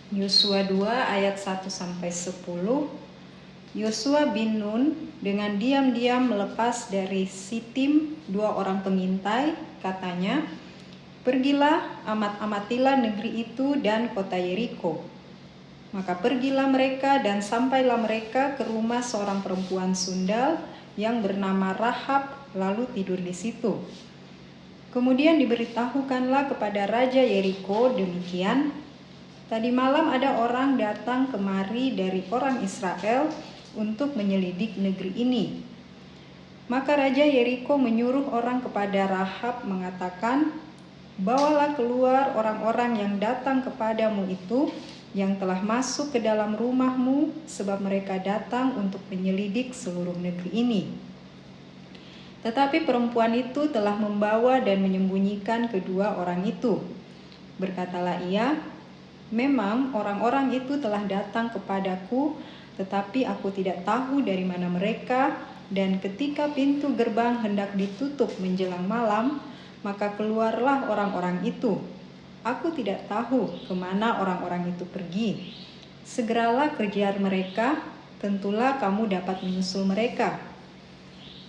Yosua 2 ayat 1-10. Yosua bin Nun dengan diam-diam melepas dari Sitim 2 orang pengintai, katanya, "Pergilah, amat-amatilah negeri itu dan kota Yeriko." Maka pergilah mereka dan sampailah mereka ke rumah seorang perempuan sundal yang bernama Rahab, lalu tidur di situ. Kemudian diberitahukanlah kepada Raja Yeriko demikian, "Tadi malam ada orang datang kemari dari orang Israel untuk menyelidik negeri ini." Maka Raja Yeriko menyuruh orang kepada Rahab mengatakan, "Bawalah keluar orang-orang yang datang kepadamu itu, yang telah masuk ke dalam rumahmu, sebab mereka datang untuk menyelidik seluruh negeri ini." Tetapi perempuan itu telah membawa dan menyembunyikan kedua orang itu. Berkatalah ia, "Memang orang-orang itu telah datang kepadaku, tetapi aku tidak tahu dari mana mereka, dan ketika pintu gerbang hendak ditutup menjelang malam, maka keluarlah orang-orang itu. Aku tidak tahu kemana orang-orang itu pergi. Segeralah kejar mereka, tentulah kamu dapat menyusul mereka."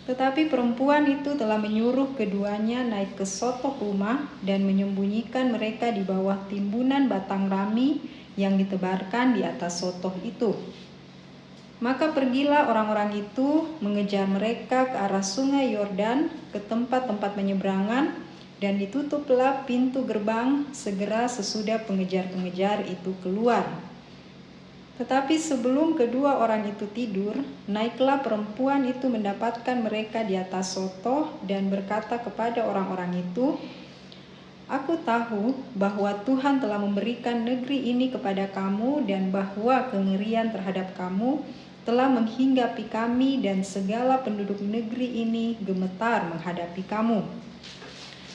Tetapi perempuan itu telah menyuruh keduanya naik ke sotoh rumah dan menyembunyikan mereka di bawah timbunan batang rami yang ditebarkan di atas sotoh itu. Maka pergilah orang-orang itu mengejar mereka ke arah sungai Yordan, ke tempat-tempat penyeberangan, dan ditutuplah pintu gerbang segera sesudah pengejar-pengejar itu keluar. Tetapi sebelum kedua orang itu tidur, naiklah perempuan itu mendapatkan mereka di atas sotoh dan berkata kepada orang-orang itu, "Aku tahu bahwa Tuhan telah memberikan negeri ini kepada kamu dan bahwa kengerian terhadap kamu telah menghinggapi kami dan segala penduduk negeri ini gemetar menghadapi kamu.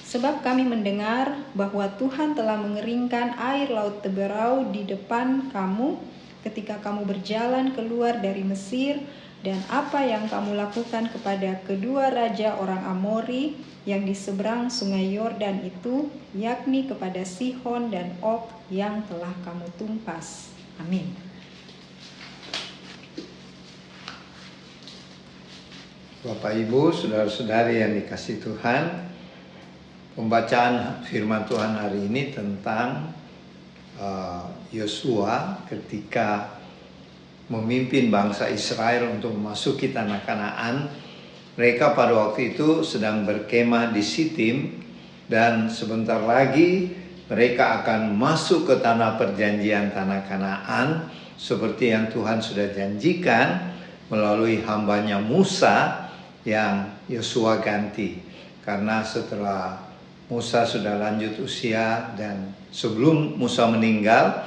Sebab kami mendengar bahwa Tuhan telah mengeringkan air laut Teberau di depan kamu ketika kamu berjalan keluar dari Mesir, dan apa yang kamu lakukan kepada kedua raja orang Amori yang di seberang sungai Yordan itu, yakni kepada Sihon dan Og yang telah kamu tumpas." Amin. Bapak Ibu, saudara-saudari yang dikasihi Tuhan, pembacaan firman Tuhan hari ini tentang Yosua ketika memimpin bangsa Israel untuk memasuki tanah Kanaan. Mereka pada waktu itu sedang berkemah di Sitim, dan sebentar lagi mereka akan masuk ke tanah perjanjian, tanah Kanaan, seperti yang Tuhan sudah janjikan melalui hambanya Musa yang Yosua ganti. Karena setelah Musa sudah lanjut usia dan sebelum Musa meninggal,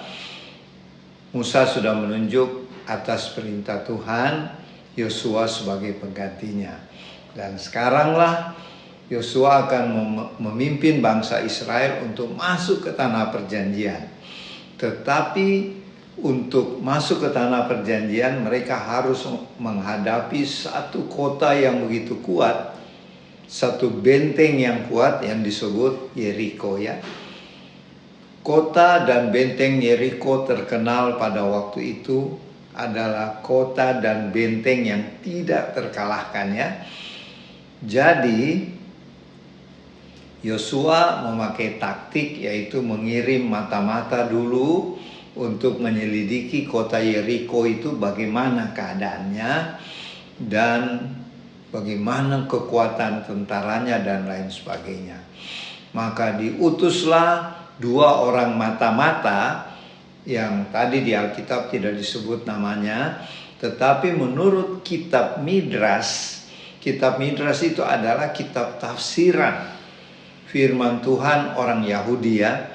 Musa sudah menunjuk atas perintah Tuhan Yosua sebagai penggantinya. Dan sekaranglah Yosua akan memimpin bangsa Israel untuk masuk ke tanah perjanjian. Tetapi untuk masuk ke tanah perjanjian, mereka harus menghadapi satu kota yang begitu kuat, satu benteng yang kuat yang disebut Yeriko, ya. Kota dan benteng Yeriko terkenal pada waktu itu adalah kota dan benteng yang tidak terkalahkan, ya. Jadi Yosua memakai taktik, yaitu mengirim mata-mata dulu untuk menyelidiki kota Yeriko itu bagaimana keadaannya dan bagaimana kekuatan tentaranya dan lain sebagainya. Maka diutuslah 2 orang mata-mata yang tadi di Alkitab tidak disebut namanya, tetapi menurut kitab Midras itu adalah kitab tafsiran firman Tuhan orang Yahudi, ya.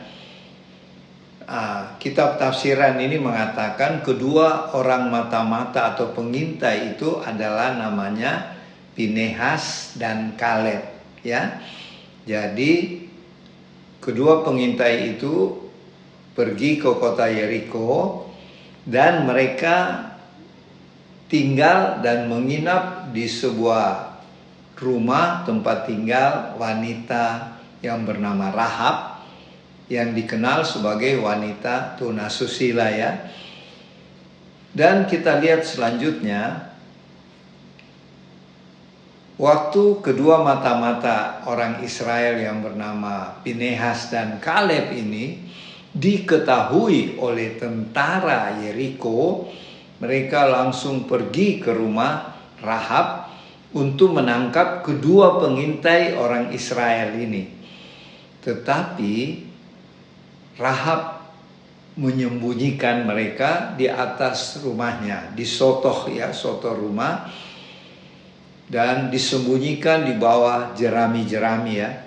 Kitab tafsiran ini mengatakan kedua orang mata-mata atau pengintai itu adalah namanya Pinehas dan Kaleb, ya. Jadi kedua pengintai itu pergi ke kota Yeriko dan mereka tinggal dan menginap di sebuah rumah tempat tinggal wanita yang bernama Rahab. yang dikenal sebagai wanita tunasusila ya. Dan kita lihat selanjutnya, waktu kedua mata-mata orang Israel yang bernama Pinehas dan Kaleb ini diketahui oleh tentara Yeriko, mereka langsung pergi ke rumah Rahab untuk menangkap kedua pengintai orang Israel ini. Tetapi Rahab menyembunyikan mereka di atas rumahnya, di sotoh ya, sotoh rumah, dan disembunyikan di bawah jerami-jerami ya.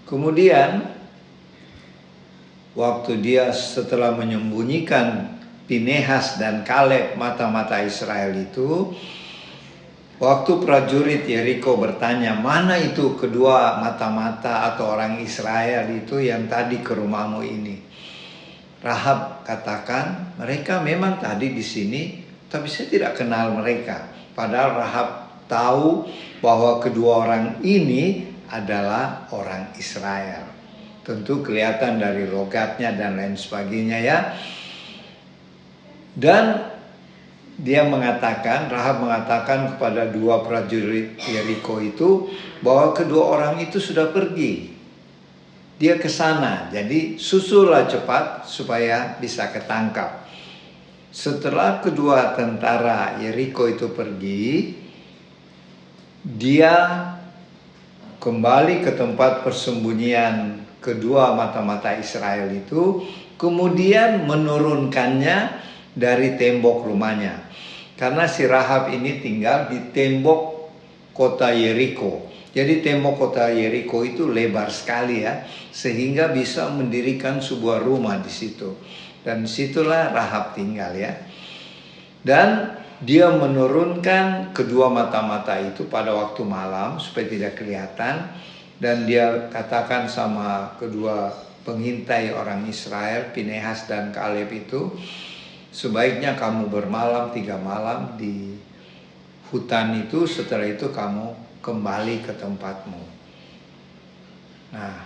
Kemudian waktu dia setelah menyembunyikan Pinehas dan Kaleb mata-mata Israel itu, waktu prajurit Yeriko bertanya, mana itu kedua mata-mata atau orang Israel itu yang tadi ke rumahmu ini? Rahab katakan, mereka memang tadi di sini, tapi saya tidak kenal mereka. Padahal Rahab tahu bahwa kedua orang ini adalah orang Israel. Tentu kelihatan dari logatnya dan lain sebagainya ya. Dan dia mengatakan, Rahab mengatakan kepada dua prajurit Yeriko itu bahwa kedua orang itu sudah pergi. Dia ke sana, jadi susullah cepat supaya bisa ketangkap. Setelah kedua tentara Yeriko itu pergi, dia kembali ke tempat persembunyian kedua mata-mata Israel itu, kemudian menurunkannya dari tembok rumahnya. Karena si Rahab ini tinggal di tembok kota Yeriko. Jadi tembok kota Yeriko itu lebar sekali ya, sehingga bisa mendirikan sebuah rumah di situ. Dan disitulah Rahab tinggal ya. Dan dia menurunkan kedua mata-mata itu pada waktu malam supaya tidak kelihatan. Dan dia katakan sama kedua pengintai orang Israel, Pinehas dan Kaleb itu, sebaiknya kamu bermalam 3 malam di hutan itu, setelah itu kamu kembali ke tempatmu. Nah,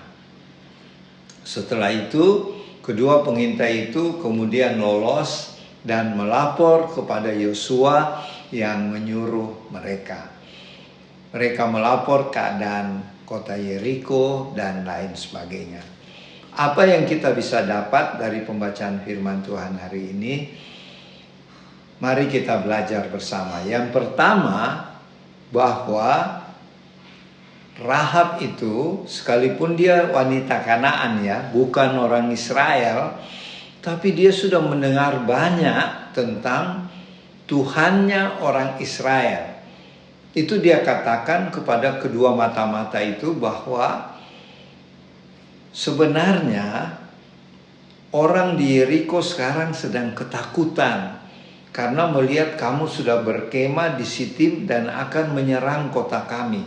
setelah itu kedua pengintai itu kemudian lolos dan melapor kepada Yosua yang menyuruh mereka. Mereka melapor keadaan kota Yeriko dan lain sebagainya. Apa yang kita bisa dapat dari pembacaan firman Tuhan hari ini? Mari kita belajar bersama. Yang pertama, bahwa Rahab itu sekalipun dia wanita Kanaan ya, bukan orang Israel, tapi dia sudah mendengar banyak tentang Tuhannya orang Israel. Itu dia katakan kepada kedua mata-mata itu bahwa sebenarnya orang di Yeriko sekarang sedang ketakutan karena melihat kamu sudah berkemah di Sitim dan akan menyerang kota kami.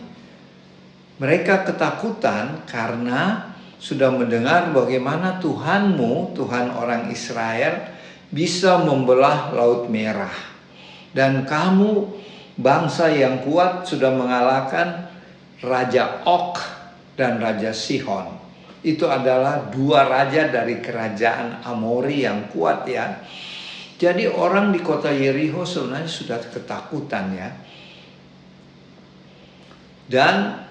Mereka ketakutan karena sudah mendengar bagaimana Tuhanmu, Tuhan orang Israel, bisa membelah Laut Merah. Dan kamu, bangsa yang kuat, sudah mengalahkan Raja Og dan Raja Sihon. Itu adalah dua raja dari kerajaan Amori yang kuat ya. Jadi orang di kota Yeriko sebenarnya sudah ketakutan ya. Dan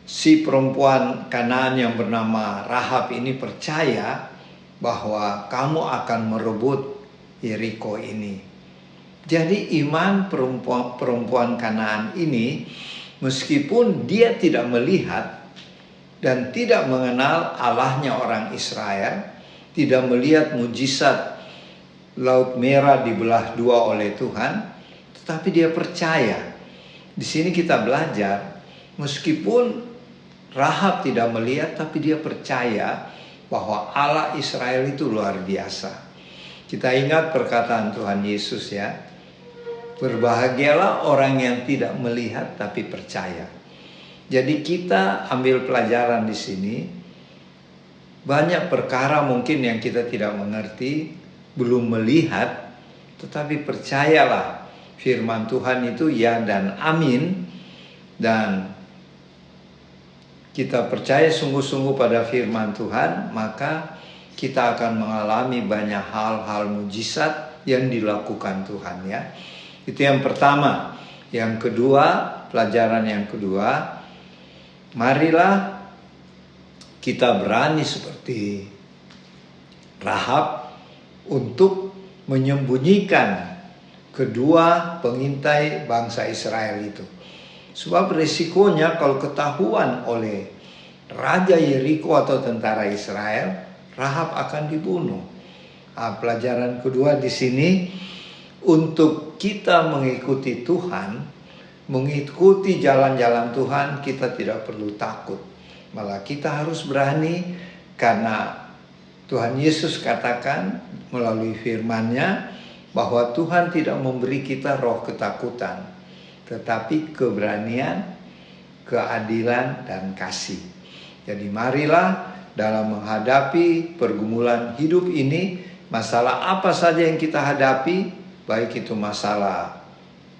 si perempuan Kanaan yang bernama Rahab ini percaya bahwa kamu akan merebut Yeriko ini. Jadi iman perempuan Kanaan ini, meskipun dia tidak melihat dan tidak mengenal Allahnya orang Israel, tidak melihat mujizat Laut Merah dibelah dua oleh Tuhan, tetapi dia percaya. Di sini kita belajar, meskipun Rahab tidak melihat, tapi dia percaya bahwa Allah Israel itu luar biasa. Kita ingat perkataan Tuhan Yesus ya, berbahagialah orang yang tidak melihat tapi percaya. Jadi kita ambil pelajaran di sini, banyak perkara mungkin yang kita tidak mengerti, belum melihat, tetapi percayalah firman Tuhan itu ya dan amin. Dan kita percaya sungguh-sungguh pada firman Tuhan, maka kita akan mengalami banyak hal-hal mujizat yang dilakukan Tuhan ya. Itu yang pertama. Yang kedua, pelajaran yang kedua, marilah kita berani seperti Rahab untuk menyembunyikan kedua pengintai bangsa Israel itu. Sebab risikonya kalau ketahuan oleh Raja Yeriko atau tentara Israel, Rahab akan dibunuh. Nah, pelajaran kedua di sini, untuk kita mengikuti Tuhan, mengikuti jalan-jalan Tuhan, kita tidak perlu takut. Malah kita harus berani, karena Tuhan Yesus katakan melalui firman-Nya bahwa Tuhan tidak memberi kita roh ketakutan, tetapi keberanian, keadilan, dan kasih. Jadi marilah dalam menghadapi pergumulan hidup ini, masalah apa saja yang kita hadapi, baik itu masalah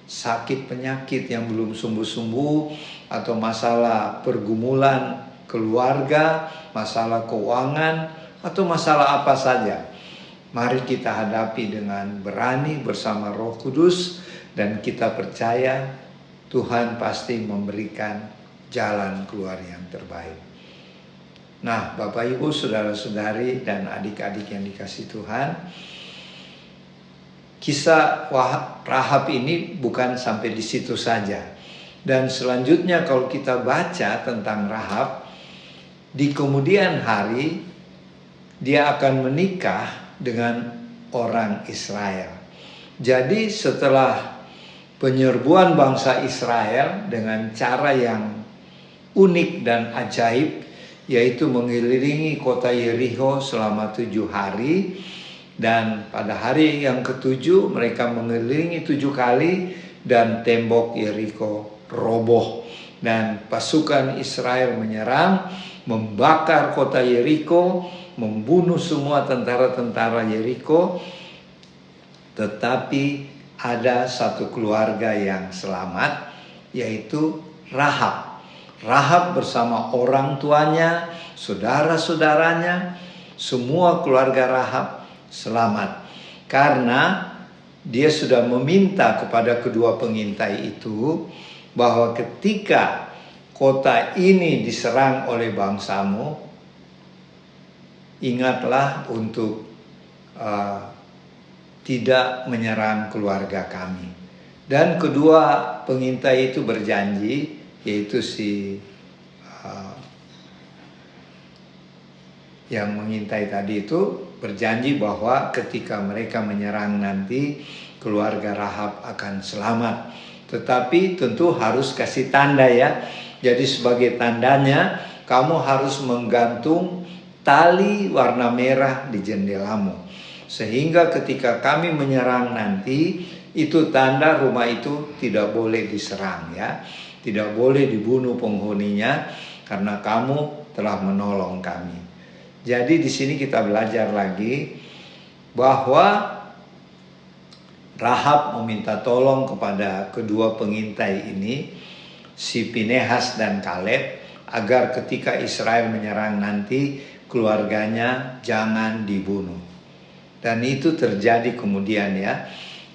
sakit penyakit yang belum sembuh-sembuh, atau masalah pergumulan keluarga, masalah keuangan, atau masalah apa saja, mari kita hadapi dengan berani bersama Roh Kudus, dan kita percaya Tuhan pasti memberikan jalan keluar yang terbaik. Nah, Bapak Ibu, saudara-saudari, dan adik-adik yang dikasihi Tuhan, kisah Rahab ini bukan sampai di situ saja. Dan selanjutnya kalau kita baca tentang Rahab, di kemudian hari dia akan menikah dengan orang Israel. Jadi setelah penyerbuan bangsa Israel dengan cara yang unik dan ajaib, yaitu mengelilingi kota Yeriko selama 7 hari, dan pada hari yang ke-7 mereka mengelilingi 7 kali, dan tembok Yeriko roboh, dan pasukan Israel menyerang, membakar kota Yeriko, membunuh semua tentara-tentara Yeriko. Tetapi ada satu keluarga yang selamat, yaitu Rahab. Rahab bersama orang tuanya, saudara-saudaranya, semua keluarga Rahab selamat. Karena dia sudah meminta kepada kedua pengintai itu bahwa ketika kota ini diserang oleh bangsamu, ingatlah untuk tidak menyerang keluarga kami. Dan kedua pengintai itu berjanji, yaitu yang mengintai tadi itu berjanji bahwa ketika mereka menyerang nanti, keluarga Rahab akan selamat. Tetapi tentu harus kasih tanda ya. Jadi sebagai tandanya, kamu harus menggantung tali warna merah di jendelamu, sehingga ketika kami menyerang nanti, itu tanda rumah itu tidak boleh diserang ya, tidak boleh dibunuh penghuninya, karena kamu telah menolong kami. Jadi di sini kita belajar lagi bahwa Rahab meminta tolong kepada kedua pengintai ini, si Pinehas dan Kaleb, agar ketika Israel menyerang nanti, keluarganya jangan dibunuh. Dan itu terjadi kemudian ya.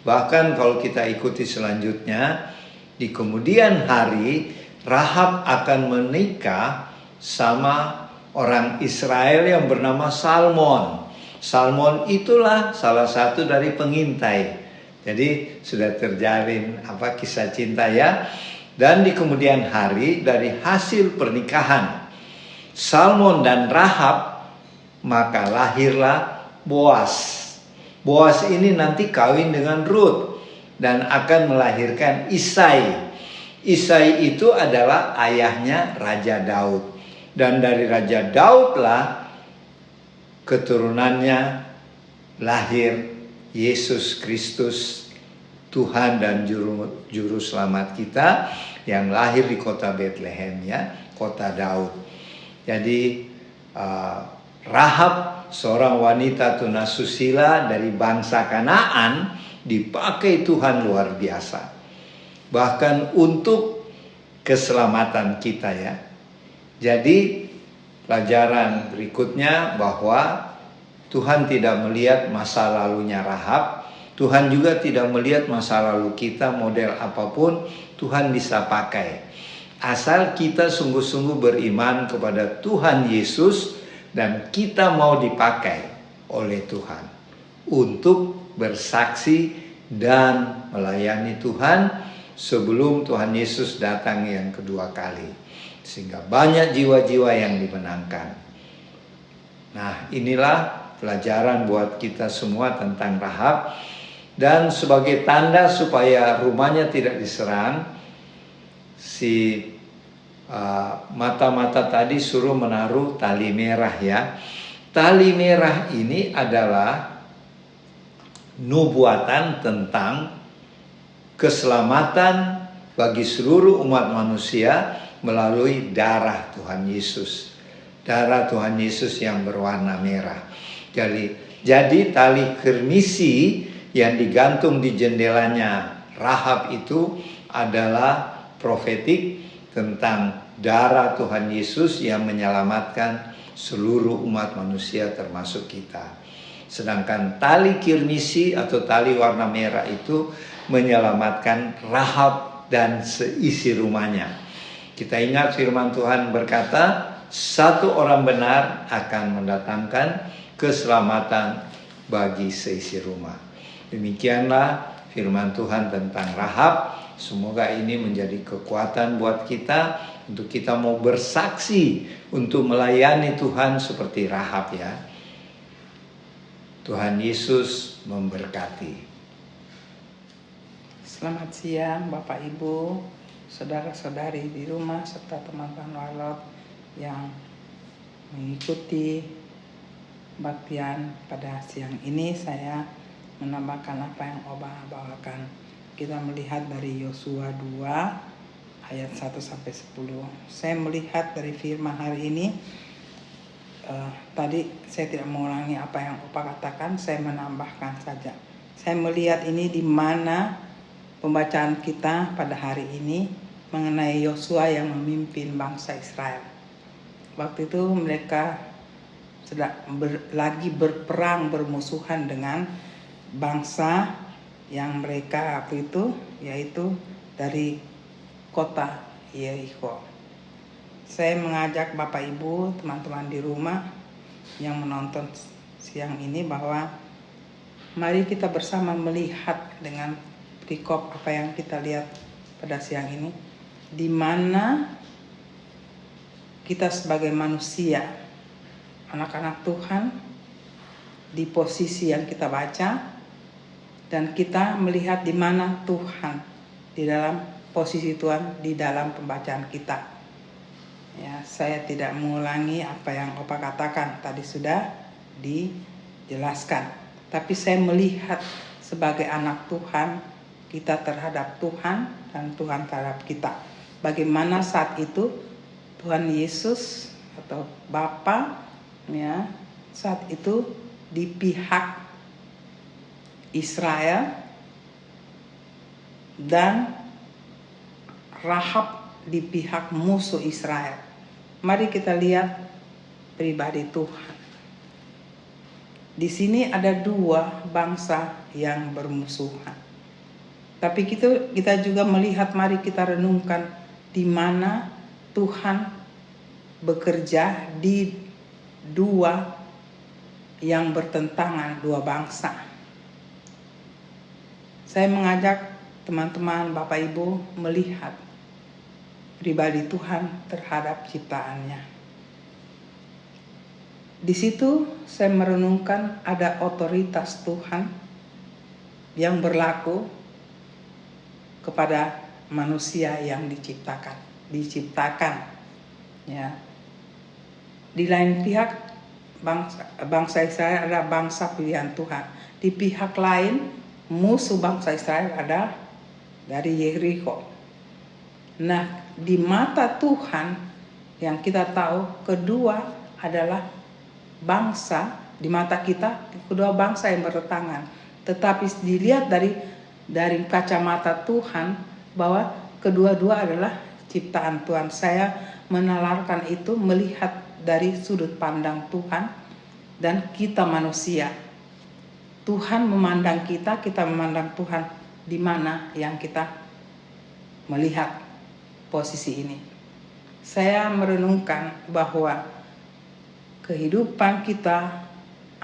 Bahkan kalau kita ikuti selanjutnya, di kemudian hari Rahab akan menikah sama orang Israel yang bernama Salmon. Salmon itulah salah satu dari pengintai. Jadi sudah terjalin kisah cinta ya. Dan di kemudian hari dari hasil pernikahan Salmon dan Rahab, maka lahirlah Boas. Boas ini nanti kawin dengan Ruth dan akan melahirkan Isai. Isai itu adalah ayahnya Raja Daud. Dan dari Raja Daud lah keturunannya lahir Yesus Kristus, Tuhan dan juru selamat kita, yang lahir di kota Bethlehem ya, kota Daud. Jadi Rahab, seorang wanita tunasusila dari bangsa Kanaan, dipakai Tuhan luar biasa. Bahkan untuk keselamatan kita ya. Jadi pelajaran berikutnya bahwa Tuhan tidak melihat masa lalunya Rahab. Tuhan juga tidak melihat masa lalu kita, model apapun Tuhan bisa pakai. Asal kita sungguh-sungguh beriman kepada Tuhan Yesus dan kita mau dipakai oleh Tuhan untuk bersaksi dan melayani Tuhan sebelum Tuhan Yesus datang yang kedua kali. Sehingga banyak jiwa-jiwa yang dimenangkan. Nah, inilah pelajaran buat kita semua tentang Rahab. Dan sebagai tanda supaya rumahnya tidak diserang, si mata-mata tadi suruh menaruh tali merah ya. Tali merah ini adalah nubuatan tentang keselamatan bagi seluruh umat manusia melalui darah Tuhan Yesus. Darah Tuhan Yesus yang berwarna merah. Jadi tali kirmisi yang digantung di jendelanya Rahab itu adalah profetik tentang darah Tuhan Yesus yang menyelamatkan seluruh umat manusia termasuk kita. Sedangkan tali kirmisi atau tali warna merah itu menyelamatkan Rahab dan seisi rumahnya. Kita ingat firman Tuhan berkata, satu orang benar akan mendatangkan keselamatan bagi seisi rumah. Demikianlah firman Tuhan tentang Rahab. Semoga ini menjadi kekuatan buat kita untuk kita mau bersaksi untuk melayani Tuhan seperti Rahab ya. Tuhan Yesus memberkati. Selamat siang Bapak Ibu, saudara-saudari di rumah serta teman-teman walot yang mengikuti baktian pada siang ini. Saya menambahkan apa yang Oba bawakan. Kita melihat dari Yosua 2 ayat 1-10. Saya melihat dari firman hari ini, tadi saya tidak mengulangi apa yang Opa katakan, saya menambahkan saja. Saya melihat ini di mana pembacaan kita pada hari ini mengenai Yosua yang memimpin bangsa Israel. Waktu itu mereka sedang lagi berperang, bermusuhan dengan bangsa yang mereka waktu itu, yaitu dari kota Yeriko. Saya mengajak Bapak Ibu, teman-teman di rumah yang menonton siang ini bahwa mari kita bersama melihat dengan perikop apa yang kita lihat pada siang ini, di mana kita sebagai manusia, anak-anak Tuhan, di posisi yang kita baca, dan kita melihat di mana Tuhan di dalam posisi Tuhan di dalam pembacaan kita. Ya, saya tidak mengulangi apa yang Opa katakan, tadi sudah dijelaskan. Tapi saya melihat sebagai anak Tuhan, kita terhadap Tuhan dan Tuhan terhadap kita. Bagaimana saat itu Tuhan Yesus atau Bapa ya, saat itu di pihak Israel dan Rahab di pihak musuh Israel. Mari kita lihat pribadi Tuhan. Di sini ada dua bangsa yang bermusuhan. Tapi kita juga melihat, mari kita renungkan di mana Tuhan bekerja di dua yang bertentangan, dua bangsa. Saya mengajak teman-teman, Bapak Ibu melihat pribadi Tuhan terhadap ciptaannya. Di situ saya merenungkan ada otoritas Tuhan yang berlaku kepada manusia yang diciptakan. Ya. Di lain pihak bangsa Israel adalah bangsa pilihan Tuhan. Di pihak lain musuh bangsa Israel ada dari Yeriko. Nah, di mata Tuhan yang kita tahu kedua adalah bangsa, di mata kita kedua bangsa yang bertentangan. Tetapi dilihat dari kacamata Tuhan bahwa kedua-dua adalah ciptaan Tuhan. Saya menalarkan itu melihat dari sudut pandang Tuhan dan kita manusia. Tuhan memandang kita, kita memandang Tuhan. Di mana yang kita melihat posisi ini? Saya merenungkan bahwa kehidupan kita,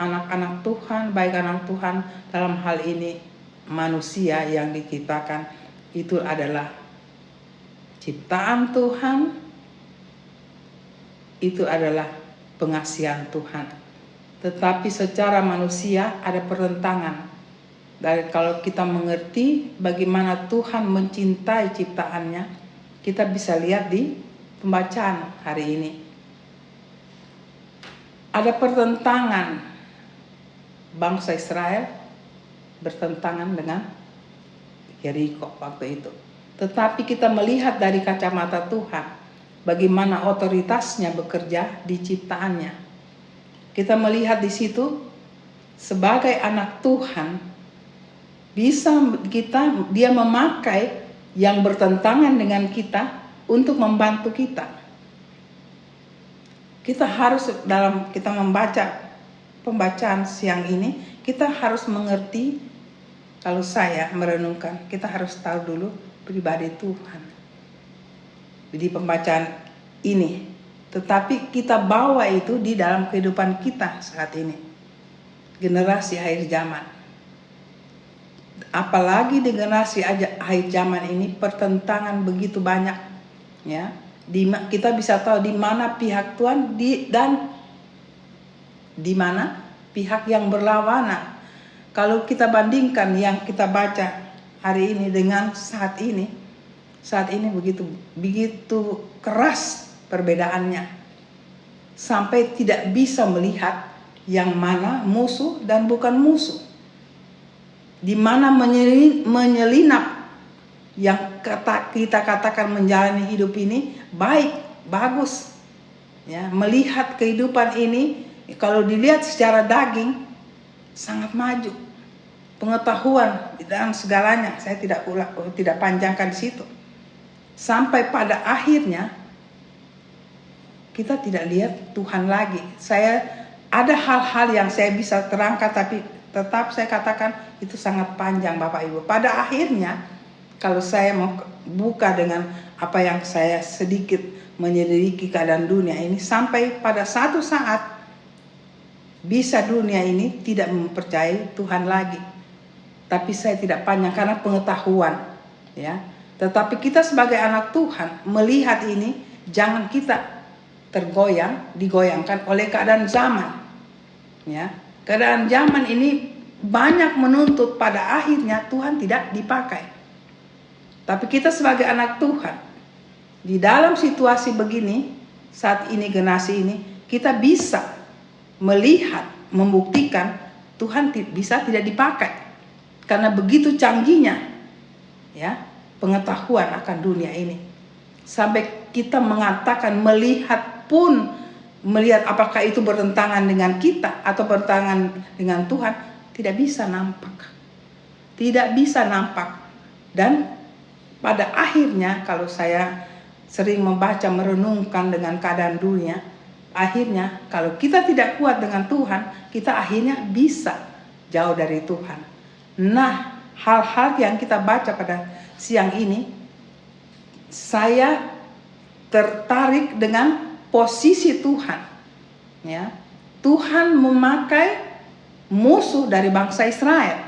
anak-anak Tuhan, baik anak Tuhan, dalam hal ini manusia yang diciptakan, itu adalah ciptaan Tuhan, itu adalah pengasihan Tuhan. Tetapi secara manusia ada pertentangan. Dari kalau kita mengerti bagaimana Tuhan mencintai ciptaannya, kita bisa lihat di pembacaan hari ini. Ada pertentangan bangsa Israel bertentangan dengan Yeriko waktu itu. Tetapi kita melihat dari kacamata Tuhan, bagaimana otoritasnya bekerja di ciptaannya. Kita melihat di situ sebagai anak Tuhan, dia memakai yang bertentangan dengan kita untuk membantu kita. Kita harus dalam kita membaca pembacaan siang ini, kita harus mengerti, kalau saya merenungkan, kita harus tahu dulu pribadi Tuhan di pembacaan ini. Tetapi kita bawa itu di dalam kehidupan kita saat ini, generasi akhir zaman. Apalagi di generasi akhir zaman ini pertentangan begitu banyak, ya. Kita bisa tahu di mana pihak Tuhan dan di mana pihak yang berlawanan. Kalau kita bandingkan yang kita baca hari ini dengan saat ini begitu keras perbedaannya, sampai tidak bisa melihat yang mana musuh dan bukan musuh, di mana menyelinap yang kita katakan menjalani hidup ini baik, bagus, ya. Melihat kehidupan ini, kalau dilihat secara daging sangat maju, pengetahuan dan segalanya. Saya tidak panjangkan di situ. Sampai pada akhirnya kita tidak lihat Tuhan lagi. Ada hal-hal yang saya bisa terangkan, tapi tetap saya katakan itu sangat panjang, Bapak Ibu. Pada akhirnya, kalau saya mau buka dengan apa yang saya sedikit menyelidiki keadaan dunia ini, sampai pada satu saat bisa dunia ini tidak mempercayai Tuhan lagi. Tapi saya tidak panjang karena pengetahuan, ya. Tetapi kita sebagai anak Tuhan melihat ini, jangan kita digoyangkan oleh keadaan zaman, ya. Keadaan zaman ini banyak menuntut, pada akhirnya Tuhan tidak dipakai. Tapi kita sebagai anak Tuhan, di dalam situasi begini, saat ini generasi ini, kita bisa melihat, membuktikan Tuhan bisa tidak dipakai. Karena begitu canggihnya, ya, pengetahuan akan dunia ini. Sampai kita mengatakan melihat apakah itu bertentangan dengan kita atau bertentangan dengan Tuhan, tidak bisa nampak. Tidak bisa nampak. Dan pada akhirnya, kalau saya sering membaca, merenungkan dengan keadaan dunia, akhirnya kalau kita tidak kuat dengan Tuhan, kita akhirnya bisa jauh dari Tuhan. Nah, hal-hal yang kita baca pada siang ini, saya tertarik dengan posisi Tuhan, ya. Tuhan memakai musuh dari bangsa Israel.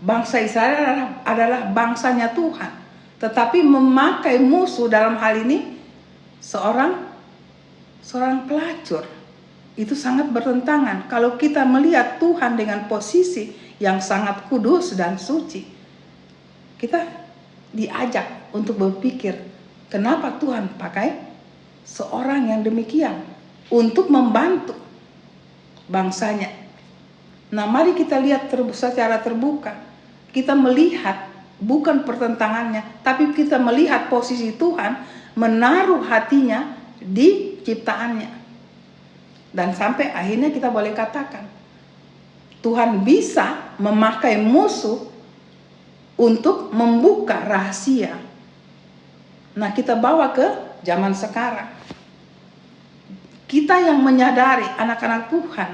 Bangsa Israel adalah bangsanya Tuhan, tetapi memakai musuh dalam hal ini seorang pelacur. Itu sangat bertentangan. Kalau kita melihat Tuhan dengan posisi yang sangat kudus dan suci, kita diajak untuk berpikir, kenapa Tuhan pakai seorang yang demikian untuk membantu bangsanya. Nah, mari kita lihat secara terbuka. Kita melihat bukan pertentangannya, tapi kita melihat posisi Tuhan menaruh hatinya di ciptaannya. Dan sampai akhirnya kita boleh katakan, Tuhan bisa memakai musuh untuk membuka rahasia Nah, kita bawa ke zaman sekarang. Kita yang menyadari anak-anak Tuhan,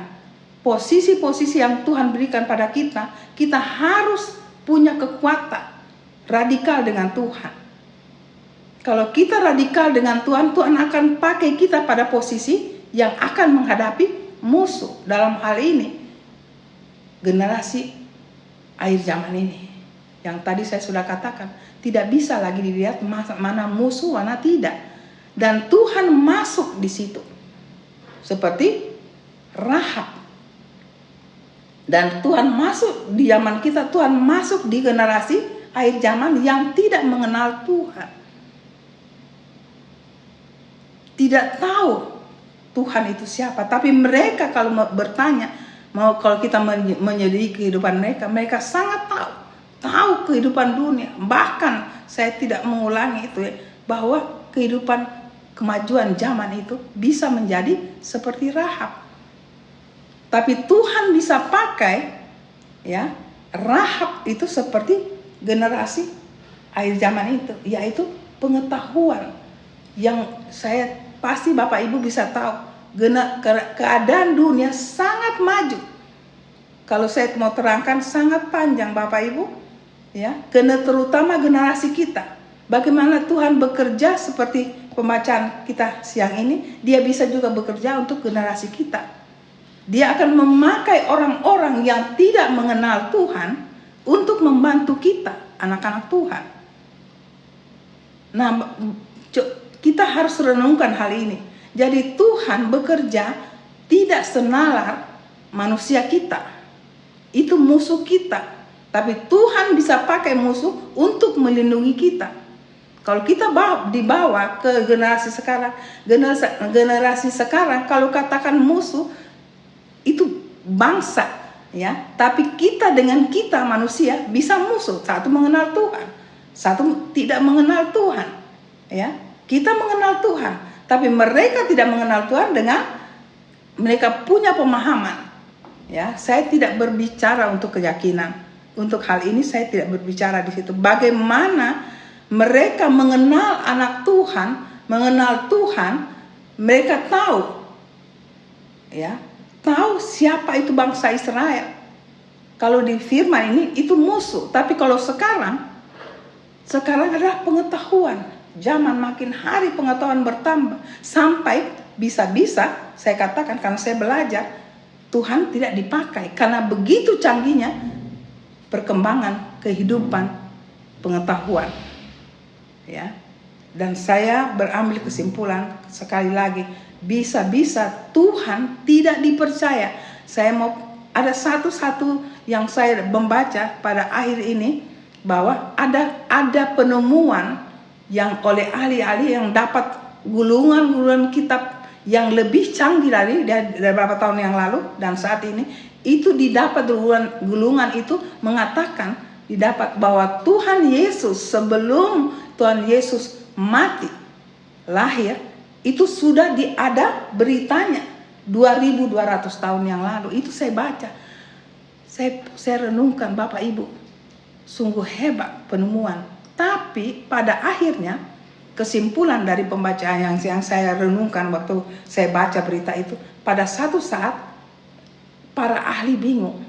posisi-posisi yang Tuhan berikan pada kita, kita harus punya kekuatan radikal dengan Tuhan. Kalau kita radikal dengan Tuhan, Tuhan akan pakai kita pada posisi yang akan menghadapi musuh. Dalam hal ini, generasi akhir zaman ini. Yang tadi saya sudah katakan, tidak bisa lagi dilihat mana musuh, mana tidak. Dan Tuhan masuk di situ. Seperti Rahab. Dan Tuhan masuk di zaman kita, Tuhan masuk di generasi akhir zaman yang tidak mengenal Tuhan. Tidak tahu Tuhan itu siapa. Tapi mereka kalau bertanya, kalau kita menyelidiki kehidupan mereka, mereka sangat tahu kehidupan dunia. Bahkan saya tidak mengulangi itu ya, bahwa kehidupan kemajuan zaman itu bisa menjadi seperti Rahab. Tapi Tuhan bisa pakai ya Rahab itu seperti generasi akhir zaman itu, yaitu pengetahuan yang saya pasti Bapak Ibu bisa tahu. Keadaan dunia sangat maju. Kalau saya mau terangkan sangat panjang Bapak Ibu, ya, terutama generasi kita. Bagaimana Tuhan bekerja seperti pembacaan kita siang ini, dia bisa juga bekerja untuk generasi kita. Dia akan memakai orang-orang yang tidak mengenal Tuhan untuk membantu kita, anak-anak Tuhan. Nah, kita harus renungkan hal ini. Jadi Tuhan bekerja tidak senalar manusia kita. Itu musuh kita. Tapi Tuhan bisa pakai musuh untuk melindungi kita. Kalau kita dibawa ke generasi sekarang, kalau katakan musuh, itu bangsa, ya. Tapi kita dengan kita manusia bisa musuh. Satu mengenal Tuhan, satu tidak mengenal Tuhan, ya. Kita mengenal Tuhan, tapi mereka tidak mengenal Tuhan dengan mereka punya pemahaman, ya. Saya tidak berbicara untuk keyakinan. Untuk hal ini saya tidak berbicara di situ. Bagaimana mereka mengenal anak Tuhan, mengenal Tuhan, mereka tahu, ya, tahu siapa itu bangsa Israel. Kalau di firman ini itu musuh, tapi kalau sekarang adalah pengetahuan. Zaman makin hari pengetahuan bertambah, sampai bisa-bisa saya katakan karena saya belajar, Tuhan tidak dipakai karena begitu canggihnya perkembangan kehidupan pengetahuan. Ya, dan saya berambil kesimpulan sekali lagi, bisa-bisa Tuhan tidak dipercaya. Saya mau ada satu yang saya membaca pada akhir ini, bahwa ada penemuan yang oleh ahli-ahli yang dapat gulungan kitab yang lebih canggih dari beberapa tahun yang lalu dan saat ini itu didapat gulungan itu mengatakan didapat bahwa Tuhan Yesus sebelum Tuhan Yesus mati, lahir, itu sudah ada beritanya 2200 tahun yang lalu. Itu saya baca. Saya renungkan Bapak Ibu. Sungguh hebat penemuan. Tapi pada akhirnya kesimpulan dari pembacaan yang saya renungkan waktu saya baca berita itu, pada satu saat para ahli bingung.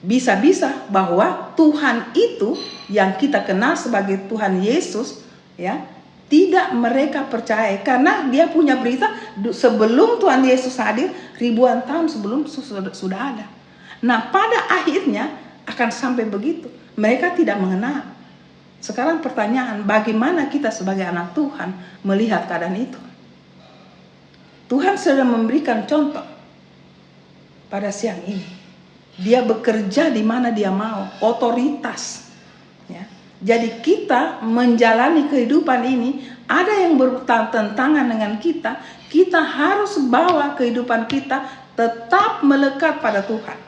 Bisa-bisa bahwa Tuhan itu yang kita kenal sebagai Tuhan Yesus, ya, tidak mereka percaya karena dia punya berita sebelum Tuhan Yesus hadir ribuan tahun sebelum sudah ada. Nah, pada akhirnya akan sampai begitu. Mereka tidak mengenal. Sekarang pertanyaan, bagaimana kita sebagai anak Tuhan melihat keadaan itu? Tuhan sudah memberikan contoh pada siang ini. Dia bekerja di mana dia mau, otoritas. Ya. Jadi kita menjalani kehidupan ini, ada yang bertentangan dengan kita, kita harus bawa kehidupan kita tetap melekat pada Tuhan.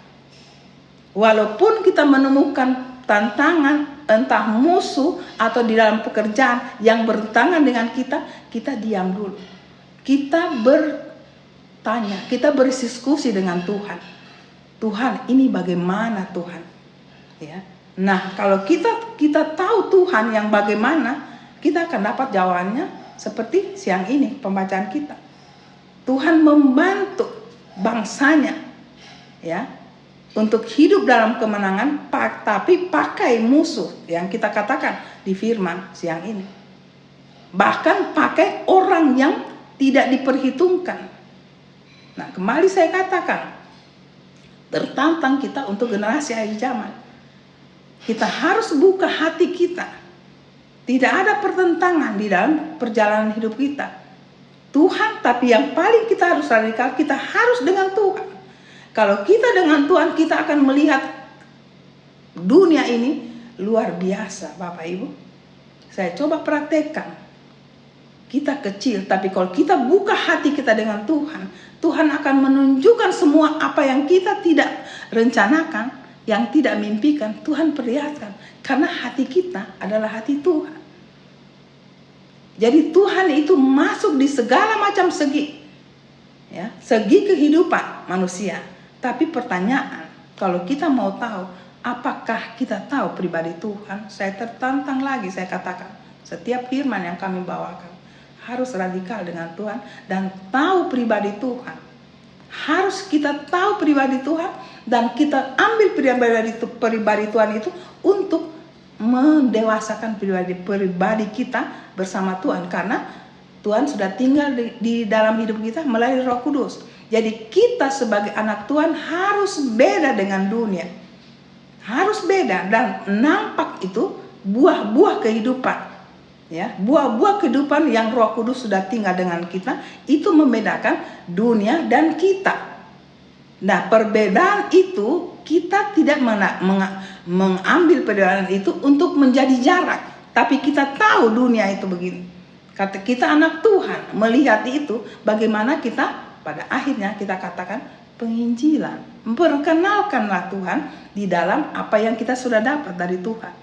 Walaupun kita menemukan tantangan, entah musuh atau di dalam pekerjaan yang bertentangan dengan kita, kita diam dulu. Kita bertanya, kita berdiskusi dengan Tuhan. Tuhan, ini bagaimana Tuhan? Ya. Nah, kalau kita tahu Tuhan yang bagaimana, kita akan dapat jawabannya seperti siang ini pembacaan kita. Tuhan membantu bangsanya ya untuk hidup dalam kemenangan, tapi pakai musuh yang kita katakan di firman siang ini. Bahkan pakai orang yang tidak diperhitungkan. Nah, kembali saya katakan, tertantang kita untuk generasi akhir zaman. Kita harus buka hati kita. Tidak ada pertentangan di dalam perjalanan hidup kita. Tuhan, tapi yang paling kita harus radikal, kita harus dengan Tuhan. Kalau kita dengan Tuhan, kita akan melihat dunia ini luar biasa, Bapak Ibu. Saya coba praktekkan. Kita kecil, tapi kalau kita buka hati kita dengan Tuhan, Tuhan akan menunjukkan semua apa yang kita tidak rencanakan, yang tidak mimpikan, Tuhan perlihatkan. Karena hati kita adalah hati Tuhan. Jadi Tuhan itu masuk di segala macam segi, ya, segi kehidupan manusia. Tapi pertanyaan, kalau kita mau tahu, apakah kita tahu pribadi Tuhan? Saya tertantang lagi, saya katakan, setiap firman yang kami bawakan harus radikal dengan Tuhan dan tahu pribadi Tuhan. Harus kita tahu pribadi Tuhan dan kita ambil pribadi Tuhan itu untuk mendewasakan pribadi kita bersama Tuhan, karena Tuhan sudah tinggal di dalam hidup kita melalui Roh Kudus. Jadi kita sebagai anak Tuhan harus beda dengan dunia, harus beda dan nampak itu buah-buah kehidupan, ya, buah-buah kehidupan yang Roh Kudus sudah tinggal dengan kita, itu membedakan dunia dan kita. Nah, perbedaan itu kita tidak mengambil perbedaan itu untuk menjadi jarak, tapi kita tahu dunia itu begini. Kata kita anak Tuhan melihat itu, bagaimana kita pada akhirnya kita katakan penginjilan. Perkenalkanlah Tuhan di dalam apa yang kita sudah dapat dari Tuhan.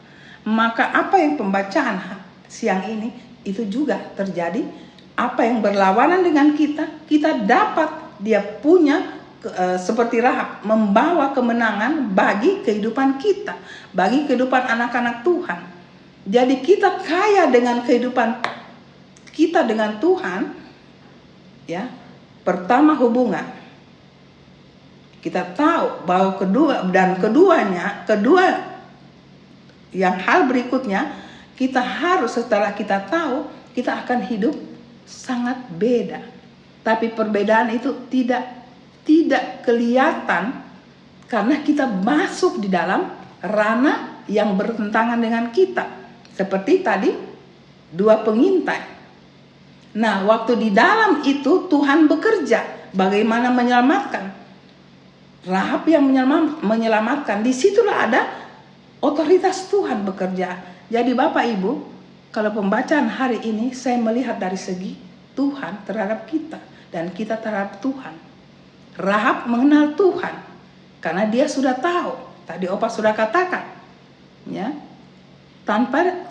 Maka apa yang pembacaan siang ini itu juga terjadi, apa yang berlawanan dengan kita dapat dia punya seperti Rahab, membawa kemenangan bagi kehidupan kita, bagi kehidupan anak-anak Tuhan. Jadi kita kaya dengan kehidupan kita dengan Tuhan, ya. Pertama hubungan. Kita tahu bahwa kedua yang hal berikutnya, kita harus setelah kita tahu, kita akan hidup sangat beda. Tapi perbedaan itu tidak kelihatan karena kita masuk di dalam ranah yang bertentangan dengan kita. Seperti tadi dua pengintai. Nah, waktu di dalam itu Tuhan bekerja bagaimana menyelamatkan. Rahab yang menyelamatkan, disitulah ada otoritas Tuhan bekerja. Jadi Bapak Ibu, kalau pembacaan hari ini saya melihat dari segi Tuhan terhadap kita dan kita terhadap Tuhan. Rahab mengenal Tuhan karena dia sudah tahu. Tadi Opa sudah katakan, ya, tanpa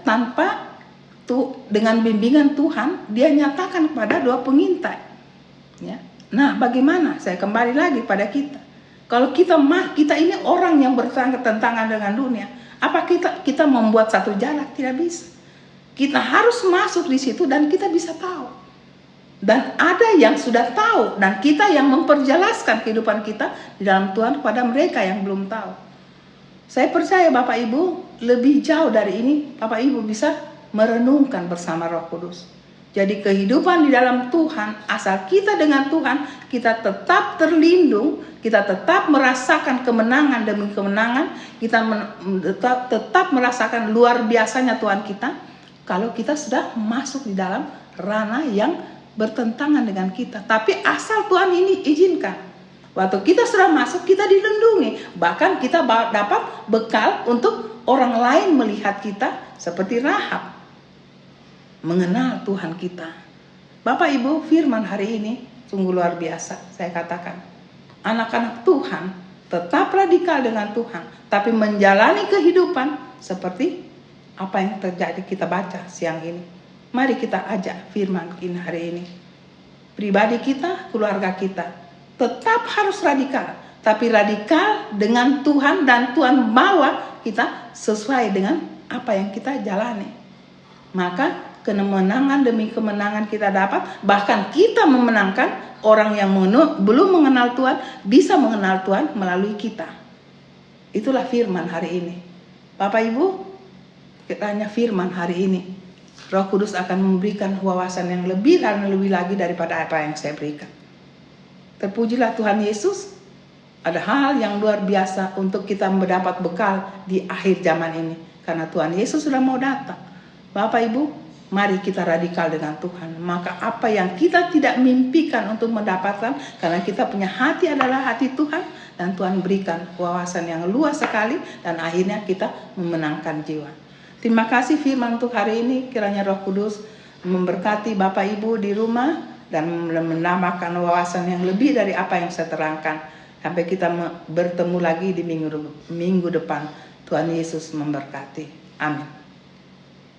dengan bimbingan Tuhan dia nyatakan kepada dua pengintai. Ya. Nah, bagaimana? Saya kembali lagi pada kita. Kalau kita ini orang yang bertentangan dengan dunia, apa kita membuat satu jarak? Tidak bisa. Kita harus masuk di situ dan kita bisa tahu. Dan ada yang sudah tahu dan kita yang memperjelaskan kehidupan kita di dalam Tuhan kepada mereka yang belum tahu. Saya percaya Bapak Ibu lebih jauh dari ini, Bapak Ibu bisa merenungkan bersama Roh Kudus. Jadi kehidupan di dalam Tuhan, asal kita dengan Tuhan, kita tetap terlindung, kita tetap merasakan kemenangan demi kemenangan, kita tetap merasakan luar biasanya Tuhan kita, kalau kita sudah masuk di dalam ranah yang bertentangan dengan kita. Tapi asal Tuhan ini izinkan, waktu kita sudah masuk, kita dilindungi. Bahkan kita dapat bekal untuk orang lain melihat kita seperti Rahab, mengenal Tuhan kita. Bapak Ibu, firman hari ini sungguh luar biasa. Saya katakan, anak-anak Tuhan tetap radikal dengan Tuhan, tapi menjalani kehidupan seperti apa yang terjadi kita baca siang ini. Mari kita ajak firman ini hari ini. Pribadi kita, keluarga kita tetap harus radikal, tapi radikal dengan Tuhan dan Tuhan bawa kita sesuai dengan apa yang kita jalani. Maka kemenangan demi kemenangan kita dapat, bahkan kita memenangkan orang yang belum mengenal Tuhan bisa mengenal Tuhan melalui kita. Itulah firman hari ini. Bapak Ibu, kiranya firman hari ini Roh Kudus akan memberikan wawasan yang lebih dan lebih lagi daripada apa yang saya berikan. Terpujilah Tuhan Yesus. Ada hal yang luar biasa untuk kita mendapat bekal di akhir zaman ini, karena Tuhan Yesus sudah mau datang. Bapak Ibu, mari kita radikal dengan Tuhan. Maka apa yang kita tidak mimpikan untuk mendapatkan, karena kita punya hati adalah hati Tuhan, dan Tuhan berikan wawasan yang luas sekali, dan akhirnya kita memenangkan jiwa. Terima kasih firman untuk hari ini. Kiranya Roh Kudus memberkati Bapak Ibu di rumah dan menambahkan wawasan yang lebih dari apa yang saya terangkan. Sampai kita bertemu lagi di minggu depan. Tuhan Yesus memberkati. Amin.